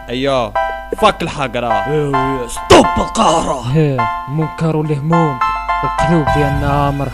ايوه فك الحقرة. ستوب القهرة. منكر والهموم القلوب ديالنا عامرة.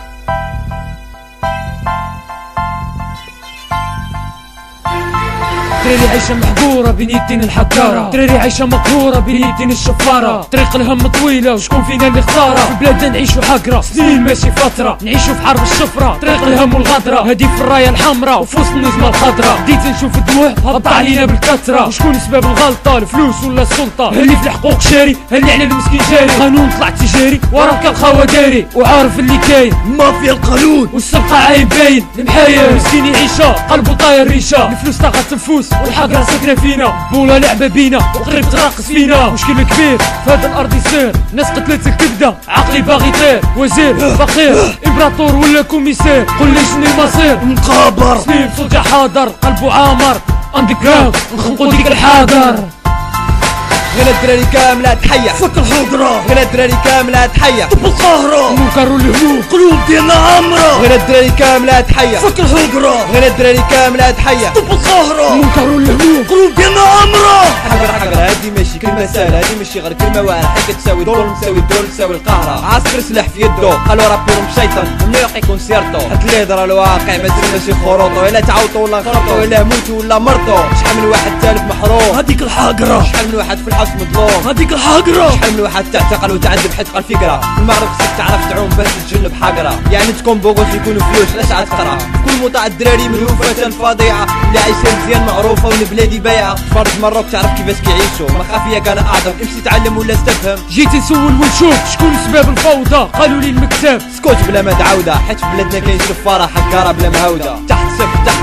تريري عايشة محقورة بين يدين الحكارة، تريري عايشة مقهورة بين يدين الشفارة. طريق الهم طويلة وشكون فينا اللي اختارها، في بلادنا نعيشو حقرة سنين ماشي فترة، نعيشو في حرب الشفرة. طريق الهم والغدرة هادي في الراية الحمراء وفي وسط النجمة الخضراء. بديت نشوف الدموع هبط علينا بالكثرة، وشكون سبب الغلطة الفلوس ولا السلطة؟ هلي في الحقوق شاري هلي على المسكين جاري، قانون طلع تجاري وراك الخوا داري، وعارف اللي كاين مافيا القانون والسرقة عين باين. المحايا مسكين يعيشها قلبو طاير ريشة، الفلوس طاقة النفوس والحقرة ساكنة فينا، بولا لعبة بينا وقريب تراقص فينا. مشكل كبير في هاد الارض يصير، ناس قتلت الكبدة عقلي باغي يطير، وزير فقير امبراطور ولا كوميسير، قول لي شنو المصير؟ مقابر سنين صوتي حاضر قلبو عامر اندر جراوند نخنقو ديك الحاضر. غير الدراري كاملة تحية، فك الحقرة. غير الدراري كاملة تحية، طب القهرة. منكر والهموم قلوب ديالنا عامرة. غير الدراري كاملة تحية، فك الحقرة. غير الدراري كاملة تحية، طب القهرة. منكر والهموم قلوب ديالنا عامرة. حقرة هادي ماشي كلمة سهلة، هادي ماشي غير كلمة واحدة، حكا تساوي الظلم تساوي الدول تساوي القهرة. عسكر سلاح في يدو قالوا رابيهم شيطان ممنوع يكون سيرتو، حتى اللي يهضر الواقع ما تسماش خروطو، الا تعاوطو ولا نخرطو الا موتو ولا مرضو. شحال من واحد تالف محروم، هاديك الحقرة. شحال من واحد في الحبس مظلوم، هاديك الحقرة. شحال من واحد تعتقل وتعذب حيت قال فكرة. في المغرب خصك تعرف تعوم باش تتجنب حقرة، يعني تكون بوغوس يكونوا فلوس علاش عاد تقرا. كل مطاع الدراري ملهوفة الفظيعة، اللي عايشة مزيان معروفة والبلادي بايعة. تفرج مروك تعرف كيفاش كيعيشوا، مخافية كان اعظم امشي تعلم ولا استفهم. جيت نسول ونشوف شكون سبب الفوضى، قالوا لي المكتب. سكوت بلا ما تعاودة، حيت في بلادنا كاين شفارة حكارة بلا مهاودة. تحت صفر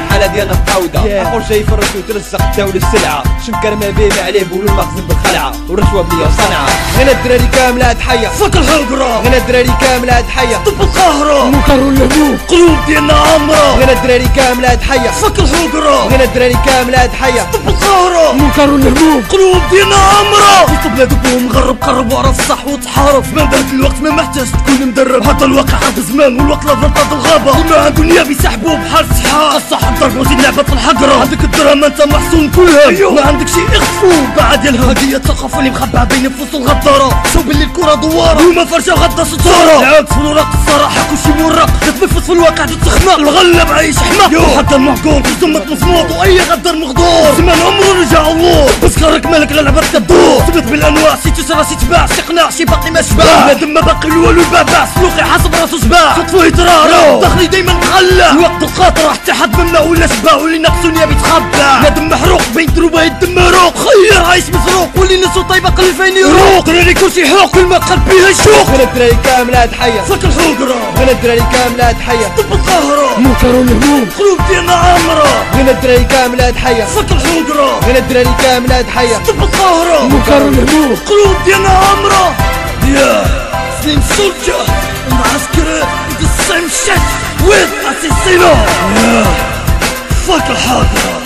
الحالة ديالنا مقاودة، اخر جاي يفرش وترزق الدولة السلعة. شنكر ما بيه ما عليه بولو المخزن بالخلعة، والرشوة بليا وصنعة. غير الدراري كاملة تحية، فك الحقرة. غير الدراري كاملة تحية، طب القهرة. منكر والهموم قلوب ديالنا عامرة. غير الدراري كاملة تحية، فك الحقرة. غير الدراري كاملة تحية، طب القهرة. منكر والهموم قلوب ديالنا عامرة. وسط بلادك ومغرب قرب وعرف الصح وتحارف. ما داك الوقت ما محتاج تكون مدرب، هذا الواقع حرب زمان والوقت لا ضرب الغابة. اللي ما عنده نية بيسحبوه بحال السحاب، الصح الضرب وزيد لعبة الحقرة. عندك الدرهم انت محصون كلها، ما عندك شي اخفو بعد ديالها. هادي الثقافة اللي مخبعة بين فلوس الغدارة، شوف باللي الكرة دوارة وما فرشة غدا ستارة. العكس في الوراق الصراحة كلشي مرق، تتنفس في الواقع تتخنق. الغلب عايش حماق وحتى المحكوم في زمة مصموط، واي غدر مغدور زمان عمره رجع الله. بس خرك مالك للعبة كدور، ثبت بالانواع شي تشرى شي تباع، شي قناع شي باقي ما شباع. بنادم ما باقي الوالو الباباع، سلوقي حاسب راسو شباع، خطفو يترارو داخلي دايما مغلى. الوقت القاطرة حتى حد منا ولا شباع، واللي ناقصو نيا بيتخبى. بنادم محروق بين دروبه يدم مروق، خير عايش مسروق واللي نسو طيبة قلب فين يروق. دراري كلشي حوق كل ما قلب بيها الشوق. غير الدراري كاملة تحية، فك الحقرة. غير الدراري كاملة تحية، طب القهرة. منكر والهموم قلوب ديالنا عامرة. غير الدراري كاملة تحية، فك الحقرة. غير الدراري كاملة تحية، طب القهرة. منكر والهموم قلوب ديالنا عامرة. يا سليم سولجر المعسكري the same shit with assassino. فك الحقرة.